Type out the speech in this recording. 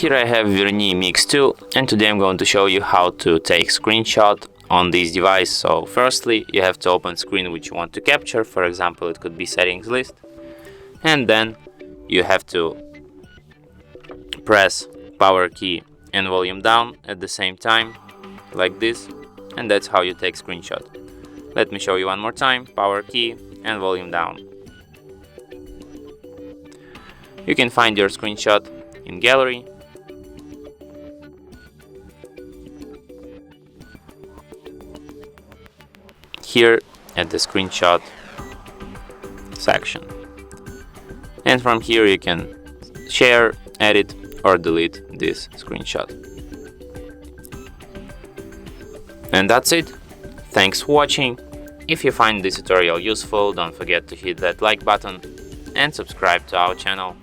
Here I have VERNEE Mix 2, and today I'm going to show you how to take screenshot on this device. So firstly, you have to open screen which you want to capture. For example, it could be settings list, and then you have to press power key and volume down at the same time, like this, and that's how you take screenshot. Let me show you one more time. Power key and volume down. You can find your screenshot in gallery, here at the screenshot section, and from here you can share, edit or delete this screenshot. And that's it. Thanks for watching. If you find this tutorial useful, don't forget to hit that like button and subscribe to our channel.